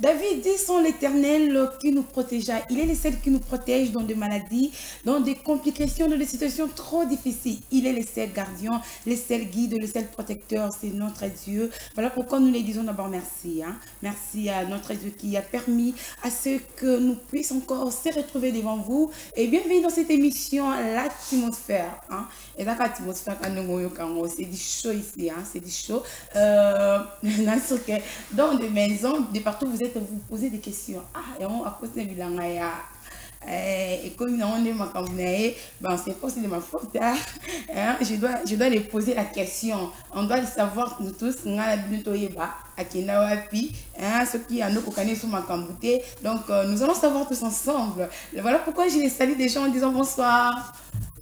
David dit sans l'Éternel qui nous protégea. Il est le seul qui nous protège dans des maladies, dans des complications, dans des situations trop difficiles. Il est le seul gardien, le seul guide, le seul protecteur. C'est notre Dieu. Voilà pourquoi nous les disons d'abord merci. Hein. Merci à notre Dieu qui a permis à ce que nous puissions encore se retrouver devant vous. Et bienvenue dans cette émission, l'atmosphère. Hein. Et là, l'atmosphère, c'est du chaud ici. Hein. C'est du chaud. Dans des maisons, de partout, vous posez des questions. Ah, et on a posé des et comme on est ma c'est pas de ma faute. Hein. Je dois les poser la question. On doit le savoir nous tous. On a ceux qui en ont sur ma cambouté. Donc, nous allons savoir tous ensemble. Voilà pourquoi je les salue des gens en disant bonsoir.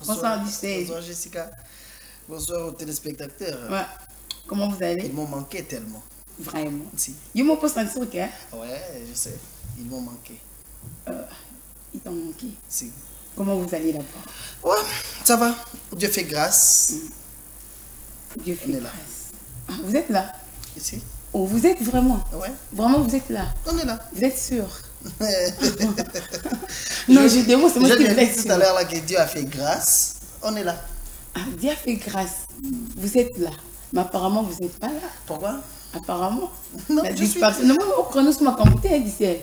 Bonsoir, bonsoir Jessica. Bonsoir aux téléspectateurs. Ouais. Comment vous allez? Ils m'ont manqué tellement. Vraiment. Si. Ils m'ont posé un truc, hein? Ouais, je sais. Ils m'ont manqué. Ils t'ont manqué? Si. Comment vous allez là-bas? Ouais, ça va. Dieu fait grâce. Dieu fait grâce. Là. Ah, vous êtes là? Ici. Oh, vous êtes vraiment? Ouais. Vraiment, vous êtes là? On est là. Vous êtes sûr? Non, je démontre, c'est moi qui vous êtes sûr. Tout à l'heure là que Dieu a fait grâce. On est là. Ah, Dieu a fait grâce. Vous êtes là. Mais apparemment, vous n'êtes pas là. Pourquoi? Apparemment. Non, la je suis... Non, moi, au chrono, sur ma cambouté, d'ici.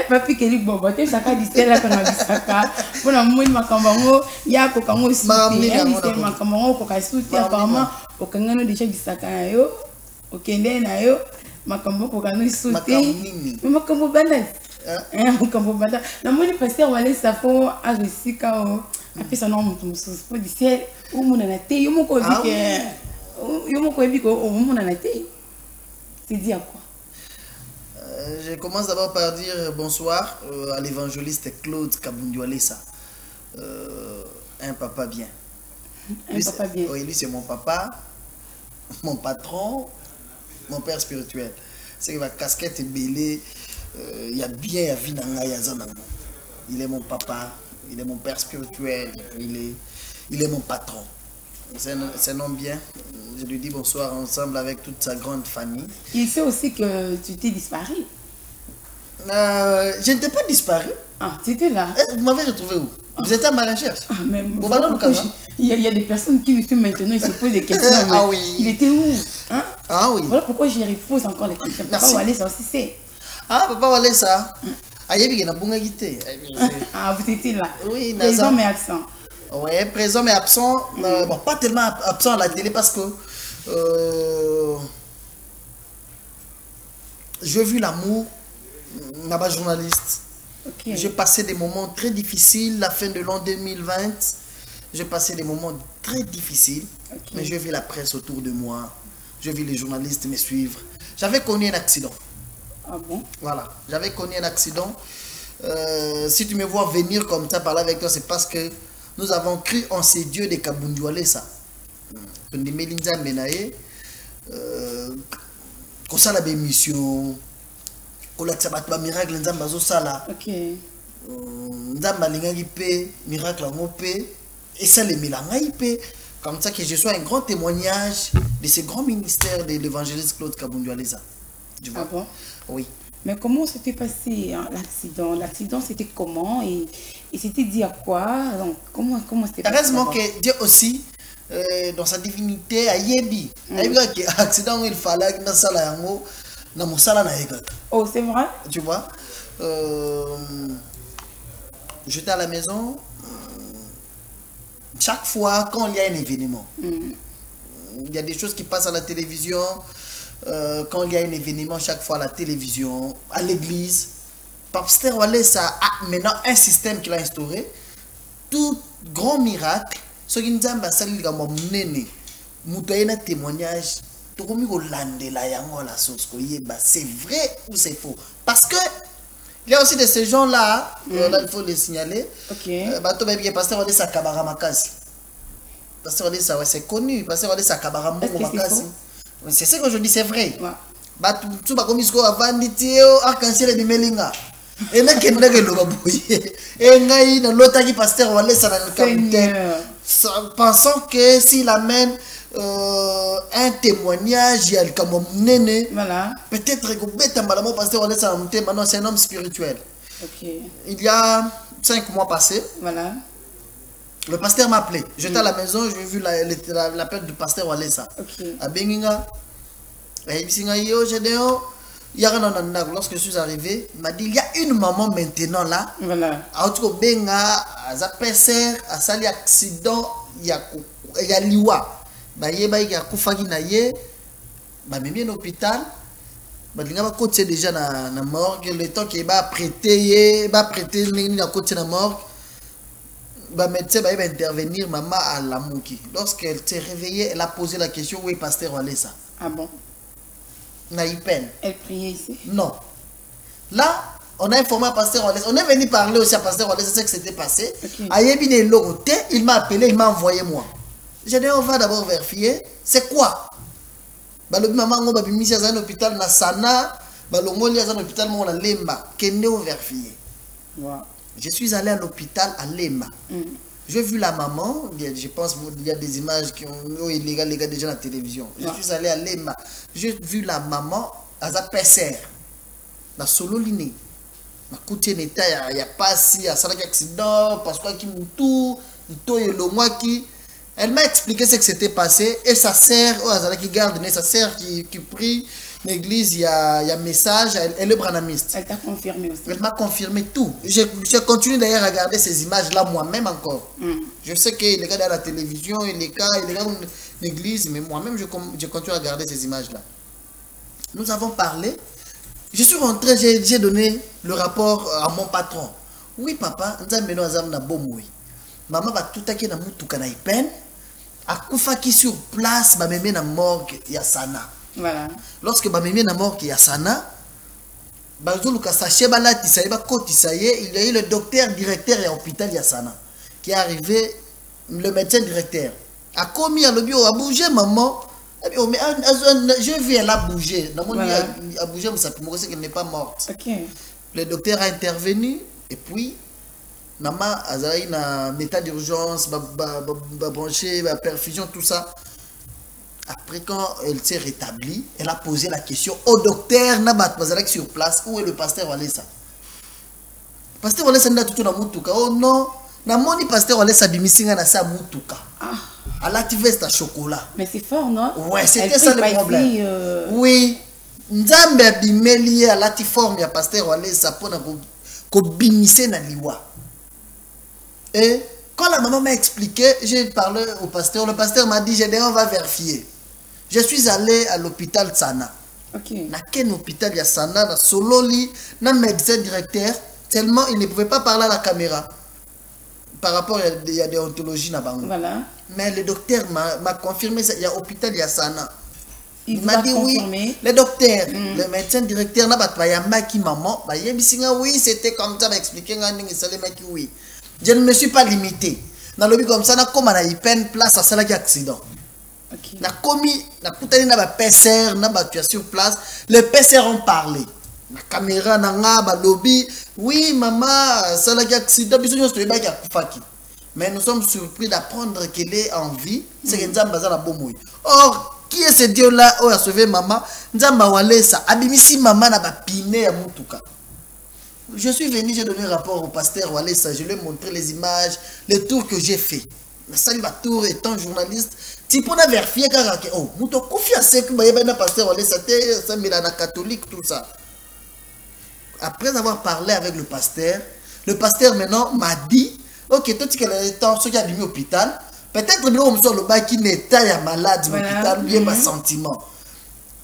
Papi, qui est libre, boboté, chacun d'ici, là, quand on a vu ça. Pour la mouille, ma cambango, il y a coca mo soutien. Ma cambango, coca soutien, apparemment, au kangano, déjà, du sac à yo, au kende, na yo, ma cambango, coca no soutien. Mais ma cambango, banane. Ma cambango, banane. La mouille, pasteur, on va aller ça, faut, à Jessica, après, ça, non, mon sous, pour d'ici, où mon anaté, yo, mon covid, yo, mon covid, au mon anaté. C'est dit à quoi? Je commence d'abord par dire bonsoir à l'évangéliste Claude Kabundualesa. Un papa bien. Un papa bien. Oui, lui c'est mon papa, mon patron, mon père spirituel. C'est que ma casquette est bêlée, il y a bien à vie dans la Yazanango. Il est mon papa, il est mon père spirituel, il est mon patron. C'est un homme bien. Je lui dis bonsoir ensemble avec toute sa grande famille. Il sait aussi que tu t'es disparu. Je n'étais pas disparu. Ah, tu étais là. Vous m'avez retrouvé où? Vous étiez à ma recherche. Il y a des personnes qui me suivent maintenant, ils se posent des questions. Ah oui. Il était où? Hein? Ah oui. Voilà pourquoi je repose encore les questions. Papa Walé, ça aussi c'est. Ah, Papa Walé, ça. Ah, vous étiez là. Oui, présent mais absent. Oui, présent mais absent. Bon, pas tellement absent à la télé parce que j'ai vu l'amour là-bas journaliste. Okay. J'ai passé des moments très difficiles, la fin de l'an 2020. J'ai passé des moments très difficiles, mais j'ai vu la presse autour de moi. J'ai vu les journalistes me suivre. J'avais connu un accident. Ah bon? Voilà, j'avais connu un accident. Si tu me vois venir comme ça, parler avec toi, c'est parce que nous avons cru en ces dieux de Kabundualesa. On dit Melinza Menaye, qu'on ça la bémission, qu'on a que miracle nzamba zo sala. Ok. Nzamba linga pe miracle en pe et ça les milanga pe comme ça que je sois un grand témoignage de ce grand ministère de l'évangéliste Claude Kabundualesa. Ah bon? Oui. Mais comment s'était passé hein, l'accident? L'accident c'était comment et c'était dit à quoi? Donc, comment c'était passé? Heureusement que Dieu aussi, dans sa divinité, a yebi. Accident il fallait que ça la yango na musala na ega. Oh, c'est vrai? Tu vois? J'étais à la maison. Chaque fois quand il y a un événement, il y a des choses qui passent à la télévision. Quand il y a un événement, chaque fois à la télévision, à l'église, Pasteur Walesa a maintenant un système qu'il a instauré. Tout grand miracle, ce qui nous a dit un témoignage, c'est vrai ou c'est faux? Parce que il y a aussi de ces gens-là, là, il faut les signaler. Pasteur Walesa Kabara Makasi. Pasteur Walesa, c'est connu. Pasteur Walesa Kabara Makasi. C'est ce que je dis, c'est vrai. Tu vas comme il faut avant de arc-en-ciel de Melinga. Et là, qu'il y a l'autre qui pasteur Walesa dans le capitaine. Pensant que s'il amène un témoignage, il y a le Kamomnene. Voilà. Peut-être que pasteur maintenant c'est un homme spirituel. Okay. Il y a 5 mois passés, voilà. Le pasteur m'a appelé. J'étais à la maison, j'ai vu l'appel du pasteur Walesa. Okay. À Benginga. Lorsque je suis arrivé, il m'a dit il y a une maman maintenant là. Voilà. Benga, Azapeser, Asali accident, il y a liwa. Il y a Koufagi Naye, il y a un hôpital. Il y a côté déjà dans la morgue. Le temps qu'il va prêter la côté de la morgue. Le médecin va intervenir, maman à la mouki. Lorsqu'elle s'est réveillée, elle a posé la question où est pasteur Walesa. Ah bon? Elle priait ici? Non. Là, on a informé le pasteur Walesa. On est venu parler aussi à pasteur Walesa ce qui s'était passé. Il m'a appelé, il m'a envoyé moi. J'ai dit on va d'abord vérifier. C'est quoi? Le maman a mis à un hôpital na Sana, balongoli à un hôpital na Lemba. Kende au vérifier. Je suis allé à l'hôpital à Lemba. J'ai vu la maman, je pense qu'il y a des images qui ont les gars déjà à la télévision. Je suis allé à Lemba. J'ai vu la maman à sa PCR. La solo liné. Ma côté n'était il y a pas si à ça accident parce qu'il moutou, il elle m'a expliqué ce qui s'était passé et sa sœur, qui garde, sa sœur qui prie l'église, il y a un message, elle est branamiste. Elle t'a confirmé aussi. Elle m'a confirmé tout. Je continue d'ailleurs à regarder ces images-là moi-même encore. Je sais que les gars dans la télévision, les gars dans l'église, mais moi-même je continue à regarder ces images-là. Nous avons parlé. Je suis rentré, j'ai donné le rapport à mon patron. Oui papa, nous avons besoin de bomboui. Maman va tout à na mutuka na ipen. Akufaki sur place, ba meme na morgue ya Sana. Voilà. Lorsque ba meme na morgue ya Sana, ba zuluka sache balati sa ba koti sa ye, il y a eu le docteur directeur ya hôpital ya Sana qui est arrivé, le médecin directeur. A commis à l'obio a bougé maman. Mais je vu elle a bougé. Voilà. A bougé mais ça peut qu'elle n'est pas morte. Okay. Le docteur a intervenu et puis maman a eu un état d'urgence, branché, perfusion, tout ça. Après, quand elle s'est rétablie, elle a posé la question au docteur Nabat Bazalek sur place. Où est le pasteur Walesa? Le pasteur Walesa n'a tout dans Moutuka. Oh non, Namoni pasteur Walesa bimisinga na sa Moutuka. À l'activiste à chocolat. Mais c'est fort, non? Ouais, c'était ça le problème. Oui. Nzambe abimeli à latiforme ya pasteur Walesa pour ko bimise na liwa. Et quand la maman m'a expliqué, j'ai parlé au pasteur. Le pasteur m'a dit, on va vérifier. Je suis allé à l'hôpital Sana. Okay. Dans quel hôpital il y a Sana, dans Sololi, dans le médecin directeur, tellement il ne pouvait pas parler à la caméra. Par rapport à des déontologies là-bas. Voilà. Mais le docteur m'a confirmé ça. Il y a hôpital, il y a Sana. Il m'a dit oui. Le docteur, le médecin directeur, oui, c'était comme ça, m'a expliqué, oui. Je ne me suis pas limité. Dans le but comme ça, comme on a eu peine place à cela qui accident. Na commis, na coutani na ba PCR, na ba tu as sur place. Les PCR ont parlé. La caméra na nga lobby. Oui maman, cela qui accident. Mais nous sommes surpris d'apprendre qu'elle est en vie. C'est que Nzamba za la bomoui. Or, qui est ce Dieu là qui a sauvé maman? Nzamba Walesa. Abimisi maman na ba piné à Moutuka. Je suis venu, j'ai donné un rapport au pasteur Walesa, je lui ai montré les images, les tours que j'ai fait. Salut Tour étant journaliste, tu peux vérifier car oh, muto confiance que le pasteur Walesa, c'est Milana catholique tout ça. Après avoir parlé avec le pasteur maintenant m'a dit, ok, toi tu es temps ceux qui a mis au hôpital, peut-être le bac qui n'est pas malade à l'hôpital, bien ma sentiment.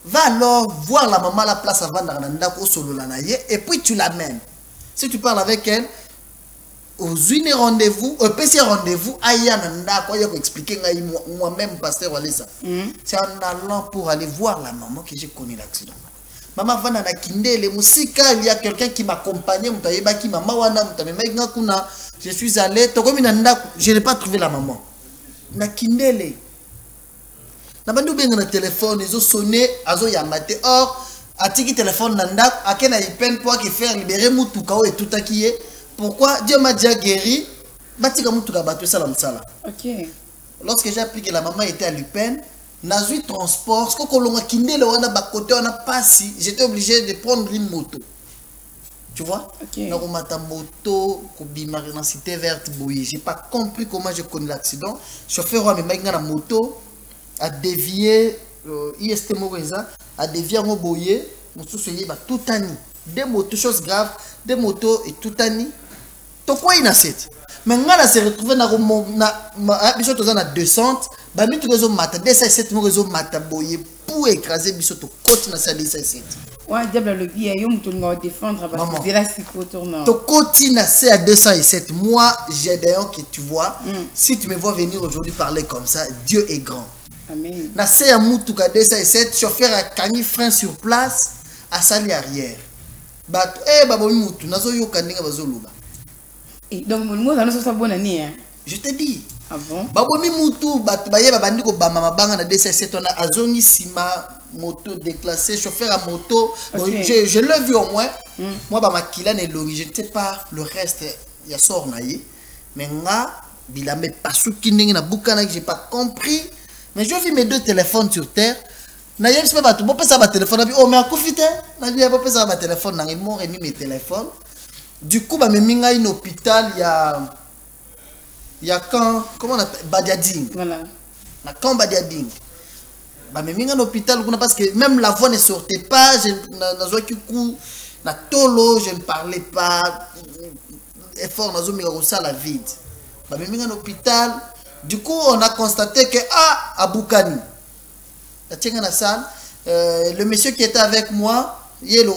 Va alors voir la maman à la place avant d'Arnanda solo lanaye et puis tu l'amènes. Si tu parles avec elle, aux une rendez-vous, au PC rendez-vous, aïe Nanda quoi expliquer moi-même pasteur Walesa. C'est en allant pour aller voir la maman que j'ai connu l'accident. Maman va na kindele musika, il y a quelqu'un qui m'accompagnait, mutayeba ki maman wana mutamema kuna. Je suis allé, je n'ai pas trouvé la maman. Na kindele. Nabandu benga na téléphone, ils ont sonné, azo yamate. Or, atiki téléphone nanda, akena ipen pour qui faire libérer mutuka et tout akiye. Pourquoi Dieu m'a déjà guéri? Batika mutuka batu salam sala. OK. Lorsque j'ai appris que la maman était à l'UPEN, Nazui transport, ce que l'on a kindé le wana bakote on a passé, j'étais obligé de prendre une moto. Tu vois? Okay. Donc on m'a ta moto, kobima na cité verte bouillie. J'ai pas compris comment j'ai connu l'accident. Chauffeur a mis la moto a dévié IST Moreza a dévié en boyé, moto se yeba tout ani. Des motos choses graves, des motos et tout ani. To quoi il a cette? Mais on s'est retrouvé na biso to na descente, ba mi to rezo mata 207 mo rezo mata boyé pour écraser biso to côte na sa 207. Ouais, diable le billet, il y a défendre parce que c'est là si faut tourner. Ton continue à 207. Moi, j'ai d'ailleurs que tu vois, si tu me vois venir aujourd'hui parler comme ça, Dieu est grand. Amen. Na c'est à Moutouka 207, chauffeur a cagné frein sur place, à sali arrière. Bah, babo Moutou, nazo yo kaninga bazoluba. Et donc, moi, ça ne soit bonne année. Je te dis. Ah bon? Babo Moutou, bah, baye babandi ko bama banga na 207, on a azoni sima. Moto déclassé, chauffeur à moto. Okay. Je l'ai vu au moins. Moi, bah, ma kila n'est l'origine. Je ne sais pas le reste. Il y a sort naïe. Mais nga, bilame pas sous kining na boukana que j'ai pas compris. Mais je vis mes deux téléphones sur terre. Na yem pas tout. Bon, ça va téléphone. Oh, mais à confiter. Na yem pas ça va téléphone. Ils m'ont remis mes téléphones. Du coup, bah, me minga in hôpital. Il y a quand, comment on appelle, Badiading. Voilà. Na quand Badiading. Bah mais minga l'hôpital parce que même la voix ne sortait pas, je na tolo, je ne parlais pas effort nazo minga ça la vide. Bah mais minga l'hôpital, du coup on a constaté que à Boukani. La tienne na salle, le monsieur qui était avec moi, il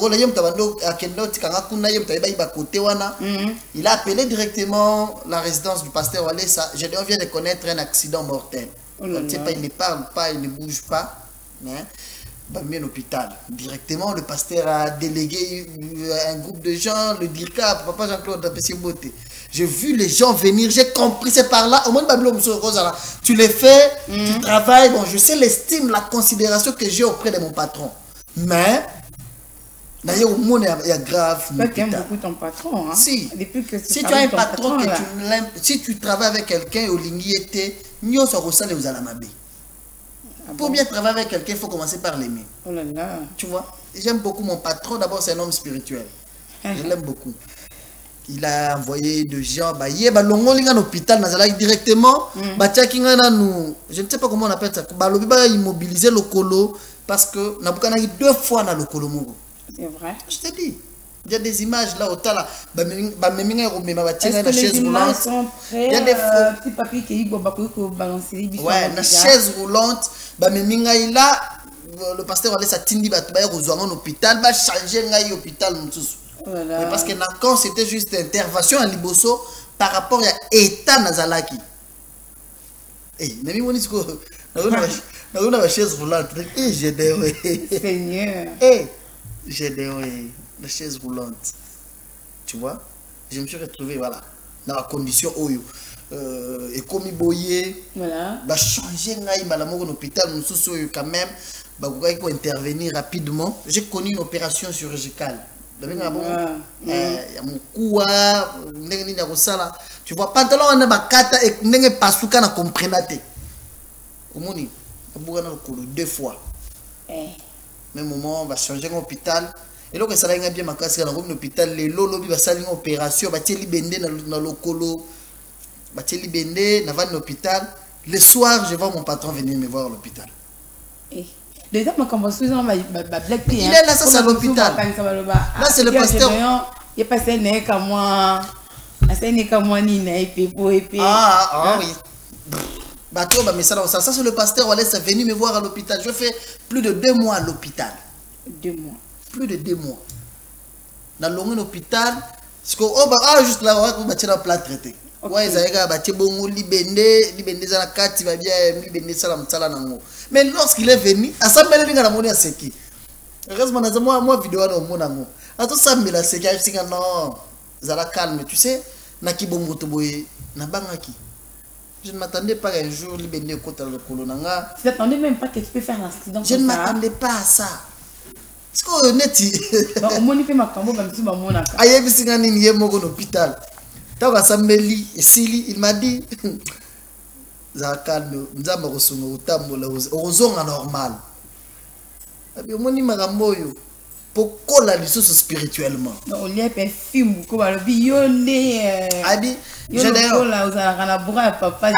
a appelé directement la résidence du pasteur Walesa. Je viens de connaître un accident mortel. Il ne parle pas, il ne bouge pas. Mis à l'hôpital. Directement, le pasteur a délégué un groupe de gens, le DIRCA, papa Jean-Claude Beauté. J'ai vu les gens venir, j'ai compris, c'est par là. Au moins, tu les fais, tu travailles. Bon, je sais l'estime, la considération que j'ai auprès de mon patron. Mais, d'ailleurs, au monde est grave. Tu aimes beaucoup ton patron. Hein? Si. Depuis que si tu as un patron que tu l'aimes, si tu travailles avec quelqu'un, au ligné était, nous sommes au salé aux alamabé. Pour bien travailler avec quelqu'un, il faut commencer par l'aimer. Oh là là. Tu vois, j'aime beaucoup mon patron. D'abord, c'est un homme spirituel. Je l'aime beaucoup. Il a envoyé des gens, il a à l'hôpital, directement. Je ne sais pas comment on appelle ça. Il a immobilisé le colo parce que nous avons eu 2 fois dans le colo. C'est vrai. Je te dis. Il y a des images là au tala. Est-ce que les images sont prêtes? Il y a des petits papiers qui sont balancés. Ouais, la chaise roulante. Le pasteur allait s'attendre à l'hôpital, va changer l'hôpital. Mais parce que quand c'était juste intervention à Liboso par rapport à l'état Nazalaki. Eh, mais on dit que la chaise roulante. Eh, j'ai des. Seigneur. Eh, j'ai des. La chaise roulante. Tu vois, je me suis retrouvé voilà, dans la condition où et comme il boyait, voilà. Bah changer en hôpital, nous quand même, bah pour intervenir rapidement. J'ai connu une opération chirurgicale. Tu vois, pantalon on a bakata et n'engue pas souka na comprenate. Omoni, abouga na le 2 fois. Même moment on va changer en hôpital. Et donc ça va bien ma casse dans l'hôpital les lolobi va salir une opération va tieli bende na lokolo va tieli bende na va l'hôpital le soir je vois mon patron venir me voir à l'hôpital. Déjà ma conversation black il est là ça c'est à l'hôpital. Là c'est le pasteur. Il est passé né comme moi. C'est né comme moi ni né et ah oui. Bah toi bah mais ça c'est le pasteur Walesa venu me voir à l'hôpital. Je fais plus de 2 mois à l'hôpital. 2 mois. Plus de 2 mois. Dans l'hôpital, parce que juste là, on va tirer un plat traité. Ouais, ça y est, bon, libende ça la carte, va bien, libende ça la nango. Mais lorsqu'il est venu, à ça mêler la monnaie à seki. Heureusement, moi vidéo dans mon amour. À tout ça mêler à seki, je dis non, ça la calme, tu sais, na ki bon moto boy, na bangaki. Je ne m'attendais pas un jour libende côté le colonanga. Tu t'attendais même pas que tu peux faire l'accident. Je ne m'attendais pas à ça. Est-ce qu'on est net? Au moins, il fait ma cambo comme si maman a. Aïe, il y a un hôpital. Il m'a dit za calme nzamba kosunga utambola ozonga normal abi omoni makambo yo pokola lisusu spirituellement on lui a perfume ko ba lobi yo ne abi je d'ailleurs la uzala kana bura papa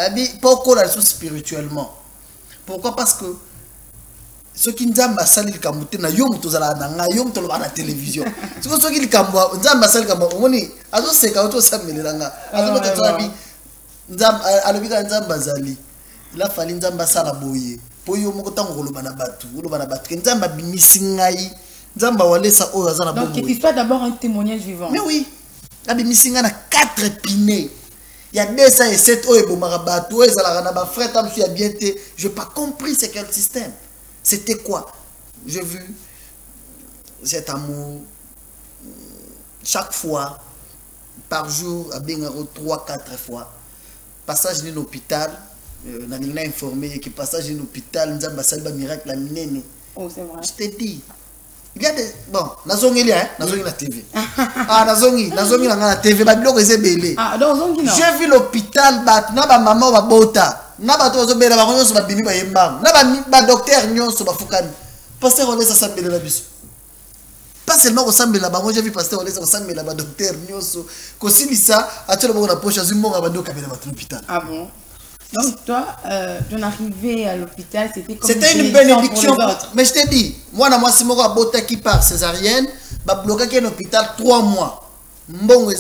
abi pokola lisusu spirituellement pourquoi parce que ce qui nzamba sali likambo te na yo muto zala na nga yo muto loba na télévision ce qui likambo nzamba sali likambo omoni azo seka auto samelela nga azo ko tata bi nzamba alobi ka nzamba zali la fali nzamba sala boye po yo moko tango koloba na batu nzamba bimisi ngai nzamba walesa oyo azana donc il soit d'abord un témoignage vivant mais oui abimisi nga na 4 épinés il y a 207 oyo bomaka batu oyo ezalaka na ba frère tam su ya bien te je pas compris c'est quel système. C'était quoi? J'ai vu cet amour chaque fois, par jour, à bien 3-4 fois. Passage dans l'hôpital, on a informé que passage dans l'hôpital, nous avons fait un miracle. Oh, c'est vrai. Je t'ai dit. Il y a des. Bon, Nazongi là, hein? Nazongi la TV. Ah, Nazongi la TV, ah, donc, j'ai vu l'hôpital, na maman va bota. Na bato ozobela ba nyonso ba bimi ba yembang na ba docteur nyonso ba fukani pasteur on laisse sambela la biso pas seulement ko sambela ba j'ai vu pasteur on laisse sambela ba docteur nyonso ko silisa atelo ba na poche azumonga ba ndoka bela ba l'hôpital. Ah bon? Donc toi ton arrivée à l'hôpital c'était une bénédiction mais je t'ai dit moi na moi simoko abota qui par césarienne ba bloqué à l'hôpital 3 mois. Bon, là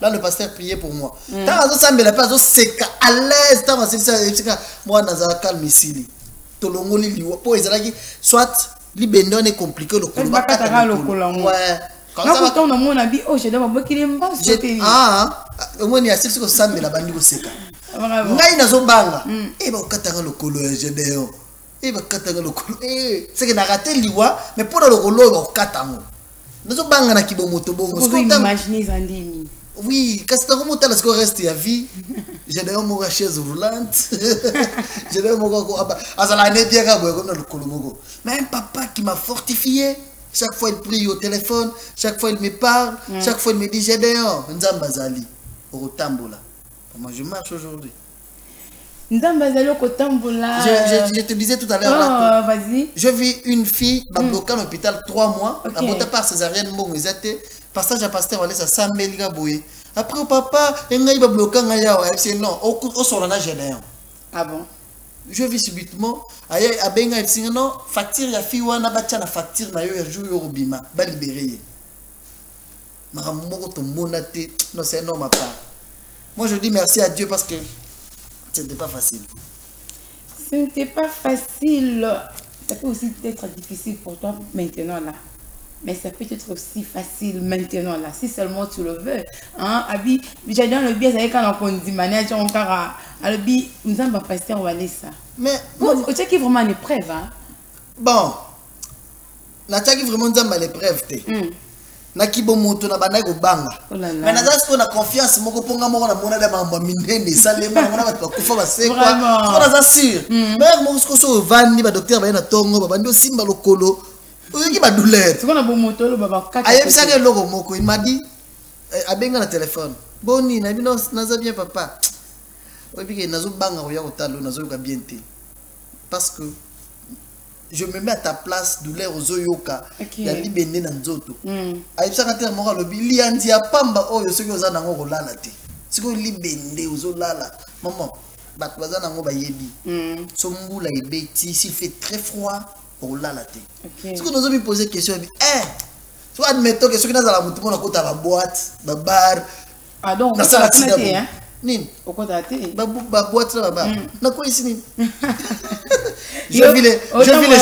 le pasteur priait pour moi. Tant que ça me l'a pas, c'est à l'aise. Tant que ça, moi, dans un calme ici. Tolongoli liwa. Pour Israël, soit l'ibendon est compliqué le coup. Ouais. Quand ça, on a mon avis. Oh, je dois me qu'il est mort. Ah, au moins il y a ceux qui sont mais la bande au seka. Ngai na zobanga. Eh ben katanga le colo gédéon. Eh ben katanga le colo. Eh, c'est que n'a raté liwa, mais pour le colo au katanga. Nous avons na kibomoto bongo. Vous imaginez Zandini. Oui, quand c'est comment t'as ce qu'on reste à vie. J'ai d'ailleurs mon chaise roulante. J'ai d'ailleurs mon azala ne bien comme dans le Kolomogo. Mais un papa qui m'a fortifié. Chaque fois il prie au téléphone, chaque fois il me parle, chaque fois il me dit j'ai d'ailleurs Nzamba zali au tambola. Moi je marche aujourd'hui. Je te disais tout à l'heure. Vas-y. Je vis une fille bloquée à l'hôpital 3 mois. La beauté par césarienne, bon, ils étaient. Passage à pasteur, on laisse ça, Melga Boye. Après, au papa, il y a bloqué un yawa. C'est non, au solana général. Ah bon? Je vis subitement. Aïe, à Benga, il dit non, facture, il y a fille, on a battu la facture, il y a joué au Rubima, va libérer. Non, c'est un homme à part. Moi, je dis merci à Dieu parce que ce n'était pas facile. Ce n'était pas facile. Ça peut aussi être difficile pour toi maintenant là. Mais ça peut être aussi facile maintenant là. Si seulement tu le veux. Hein? Abi, j'ai dans le biais, c'est quand on dit manager encore à l'obi, nous allons passer, on va laisser ça. Mais. Tu sais qui est vraiment une épreuve, hein? Bon. N'a-t-il qui vraiment dit l'épreuve, na kibomoto na bana ko banga mais na zasko na confiance moko ponga moko na mona da mamba minene salema mona ba kufa ba sekwa on a sûr mais mo sko so vandi ba docteur ba na tongo ba bandi simba lokolo oyoki ba douleur c'est qu'on a bomoto lo baba kaka ayebisa ke loko moko il m'a dit abenga na téléphone boni na bino naza bien papa obi ke nazo banga ko ya ko talo nazo ka bien te parce que je me mets à ta place, douleur aux oyoka. Il y a libéné dans zoto. Aïe, ça quand moi le bili andi a pamba oh yo soki oza nango kolala te. Siko libéné aux olala. Maman, bat baza nango ba yebi. Sombula ebeti, s'il fait très froid, olala te. Siko nous me poser question, soit admettons que ceux qui dans la moto on a kota ba boîte, ba bar. Ah donc ça va te hein. Nin. Au kota te. Ba boîte là ba. Na quoi ici nin. Je vis les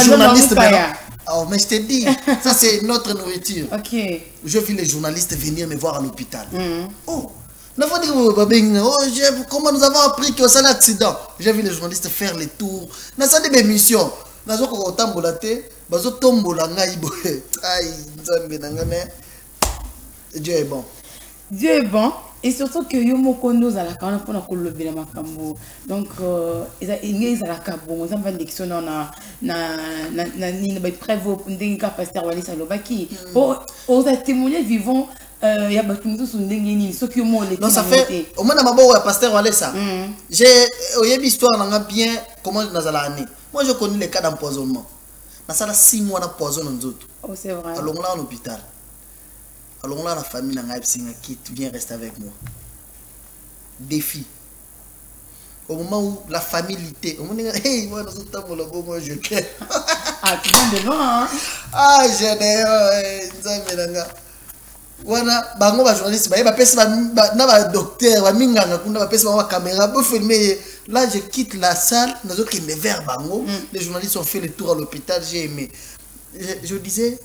journalistes maintenant. Oh, mais je te dis, ça c'est notre nourriture. Ok. Je vis les journalistes venir me voir à l'hôpital. Oh, comment nous avons appris que c'est un accident? J'ai vu les journalistes faire les tours. Dans cette émission, Dieu est bon. Dieu est bon. Et surtout que yomo kondo za la kana pona kolobe la makambo donc ils la kabo on va lectionner na ni ba prévo ndinga pasteur wali salobaki aux témoignages vivants il y a beaucoup de sondengeni ce qui mo non ça fait au moins na mabo ya pasteur wale ça j'ai une histoire na bien comment nazala année moi je connais les cas d'empoisonnement na sala 6 mois d'empoisonnement nzoto oh c'est vrai allons là en hôpital allons là la famille na ngai singa quitte viens rester avec moi défi au moment où la familité au moment hey moi nous sommes moi je clair ah tu viens de loin hein ah je nzambelanga wana bango ba journaliste ba pesa na ba docteur ba minganga kuna ba pesa ba caméra pour filmer là je quitte la salle nous autres qui me vers bango les journalistes ont fait le tour à l'hôpital j'ai aimé je disais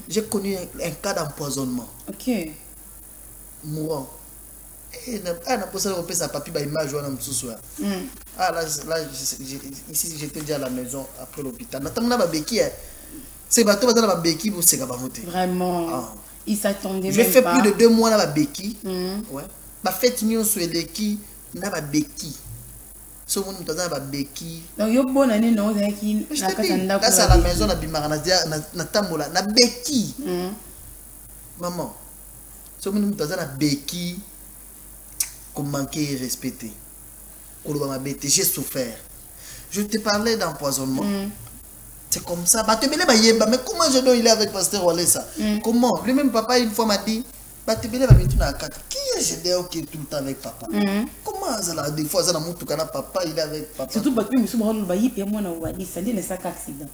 j'ai connu un cas d'empoisonnement OK mourant et na posa ko pesa papier ba image wana msusu ah là ici j'étais déjà à la maison après l'hôpital natamna ba beki c'est bateau bazala ba beki pour seka ba monter vraiment il s'attendait même pas. J'ai fait plus de 2 mois dans ma béquille. Ouais. Ma fête nous sur les qui dans ma béquille. Ce monde dans ma béquille. Donc yo bonne année non c'est qui na katanda. Là c'est à la maison na bimara na tambola na béquille. Maman. Ce monde dans ma béquille comme manquer et respecter. Koloba ma bête, j'ai souffert. Je te parlais d'empoisonnement. C'est comme ça. Mais comment je dois il est avec pasteur Walesa? Comment? Lui-même papa une fois m'a dit, Batebele va mettre dans la carte. Qui est Gédéon qui est tout le temps avec papa? Comment ça là des fois ça n'a montré que papa il est avec papa? Surtout parce que monsieur Baroul bayi et moi na Walesa, c'est un accident.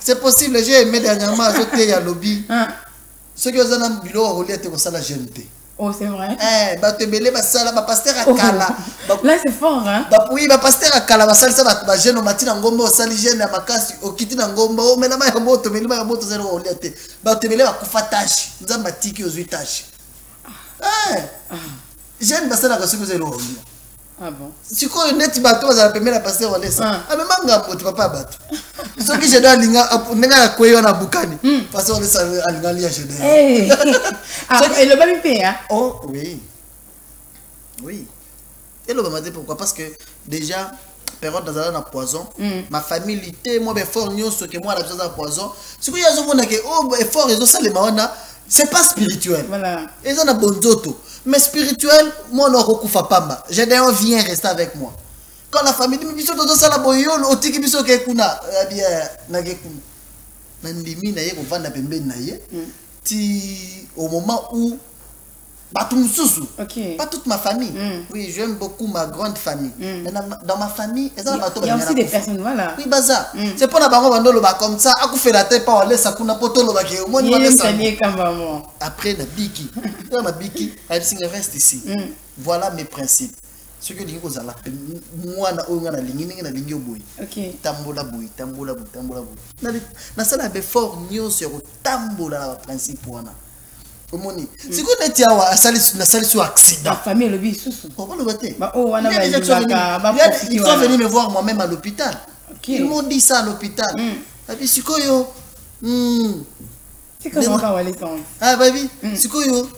C'est possible, j'ai aimé dernièrement ajouter à lobby. Ceux qui ont un bureau à relier comme ça la GMT. Oh, c'est vrai. Batebele va ça là pasteur à Kala. Là c'est fort hein. Oui, pasteur à Kala va ça ba jeune matin ngombo sali jeune ya makasi okiti na ngombo mais na ma ya moto mais ma moto zero oliate. Batebele va kufa tâche. Nzamba tiki aux 8 tâches. Jeune basala ka siku zero oliate. Ah bon. Si ko net bato za pemela la pasteur Walesa. Ah mais manga moto papa bato. Ce que je dois linga nenga kweyo na bukani. Pasteur Walesa alinga lia jeune. Ah, et le baby paye hein? Oh oui. Oui. Et le m'a dit pourquoi? Parce que déjà, période dans un poison, ma famille était moi fort ce que moi la besoin d'un poison. Ce que y a que oh effort ils ont ça les maona, c'est pas spirituel. Voilà. Ils ont un bon zoto. Mais spirituel, moi non recouffa pas. J'ai d'ailleurs viens rester avec moi. Quand la famille dit mais biso dodo ça la boyolo otiki biso ke kuna bien na ke kuna. Na ndimi na ye ko vanda pembeni na ye. Au moment où pas toute ma famille. Oui, j'aime beaucoup ma grande famille. Dans ma famille, il y a aussi des personnes, voilà. Oui, baza. C'est pas la baron comme ça. À fait la tête, pas aller ça kuna poto lo baki. Après la biki, dans ma biki, elle reste ici. Voilà mes principes. Ce que dit aux ala, moi na onga na lingi na lingi boy. OK. Tambola boy. Na ça la fort nyo sur tambola la principe wana. Omoni. Si ko neti awa asali sur accident. La famille le bisu. Pourquoi le bater? Bah oh wana ba ils sont venus me voir moi-même à l'hôpital. OK. Ils m'ont dit ça à l'hôpital. Et puis sikoyo. C'est comment ka wale son. Ah baby, sikoyo.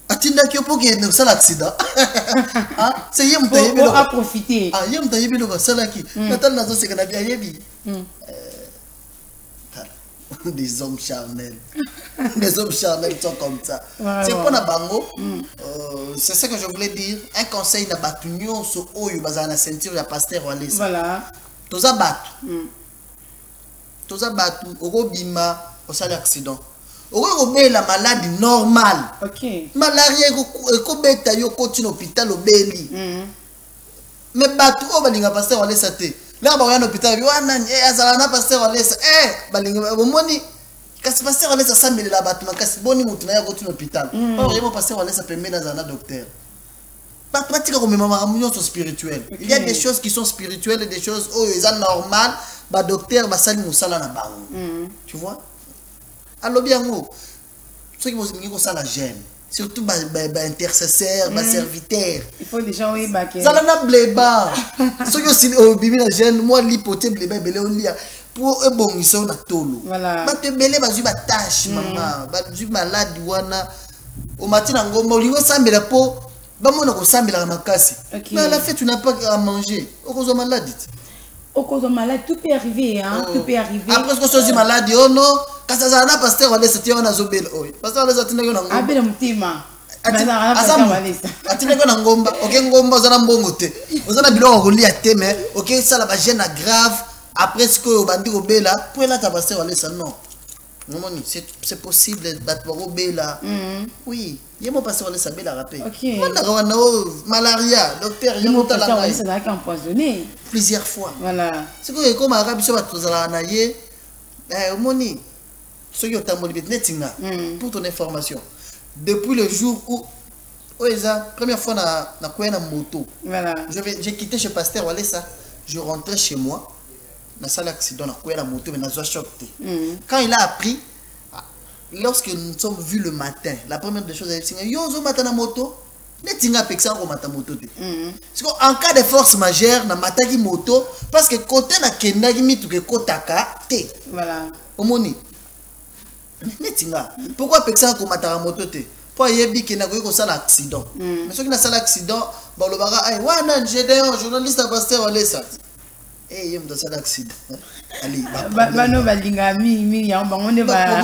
Atinda ki opo ke ça l'accident. Ah, c'est yem ta yebi. On a profité. Ah, yem ta yebi lo ça là qui. Natal nazo se kana bien yebi. Des hommes charnels. Des hommes charnels sont comme ça. C'est pour la bango. C'est ce que je voulais dire. Un conseil na batunyo so oyo bazana ceinture ya pasteur Walesa. Voilà. Toza batu. Toza batu oko bima au sale accident. Oko la maladie normale. OK. Malaria eko beta yo continue hôpital obeli. Mais batu o balinga pasteur Walesa te. Là ba yana hôpital bi wana azala na pasteur Walesa balinga bomoni kasi pasteur Walesa sambele la batu makasi boni mutu na ya continue hôpital. Or yemo pasteur Walesa pembe na zana docteur. Pas pratique comme maman amunyo spirituel. Il y a des choses qui sont spirituelles et des choses oh ils sont normales, ba docteur ba sali musala na bango. Tu vois? Alors bien ngo ceux qui vont ko sala gêne. Surtout intercesseur, serviteur. Il faut déjà oui baquer. Ça n'a bleba. Ceux qui aussi au bibi la jeune moi l'hypothèse bleba belé on lia pour bon ils sont na tolo. Voilà. Ba te belé ba zu ba tâche maman, ba zu malade wana. Au matin ngombo lingo sambela po ba mona ko sambela makasi. Mais à la fête tu n'as pas à manger. Au cause malade. Au cause malade tout peut arriver hein, tout peut arriver. Après ce que soit malade oh non Kasi azana pasteur wale sati wana zobel oy. Pasteur wale sati ndeko na ngomba. Abele mutima. Atine ko na ngomba, OK ngomba ozana mbongo te. Ozana biloko kolia te mais OK ça la gêne grave après ce que bandi obela, pour la ta pasteur wale ça non. C'est possible d'être obela. Oui, yemo pasteur wale ça bela rappel. OK. Malaria, docteur yemo talanga. Ça l'a empoisonné plusieurs fois. Voilà. C'est que comme arabe so batozala na ye omoni ce qui otamboli netinga pour ton information. Depuis le jour où première fois na quoi na moto. Voilà. J'ai quitté chez pasteur Walesa, je rentrais chez moi. Na salle accident na quoi na moto mais na zo choc. Quand il a appris lorsque nous sommes vus le matin, la première des choses elle dit yo zo matin na moto, netinga peksa ko mata moto te. Parce que en cas de force majeure na mataki moto parce que côté na kendaki mitu ke kotaka te. Voilà. Omoni netinga pourquoi peksa ko mata moto te pour yebi ke na ko ça l'accident mais ceux qui na ça l'accident ba lo bara ay wana Gédéon journaliste à pasteur Walesa yem dans ça l'accident ali ba no balinga mi ya bango ne ba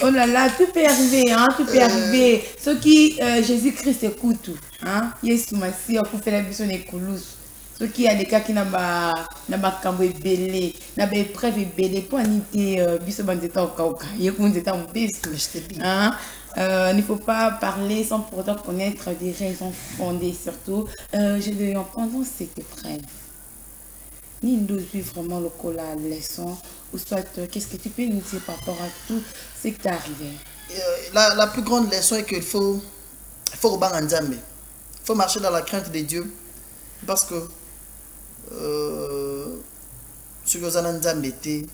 oh là là tout peut arriver hein tout peut arriver ceux qui Jésus-Christ écoute hein Yesu Masi a fait la mission de Koulouse. Ce qui a des cas qui n'a pas cambo belé, n'a pas épreuve belé pour niter biso bandeta au kauka. Il y a des temps hein. Il ne faut pas parler sans pour autant connaître des raisons fondées surtout. Je vais en prendre cette épreuve. Ni nous suivre vraiment le col à leçon ou soit qu'est-ce que tu peux nous dire par rapport à tout ce qui t'est arrivé? La plus grande leçon est qu'il faut il faut marcher dans la crainte de Dieu parce que ce que vous avez dit,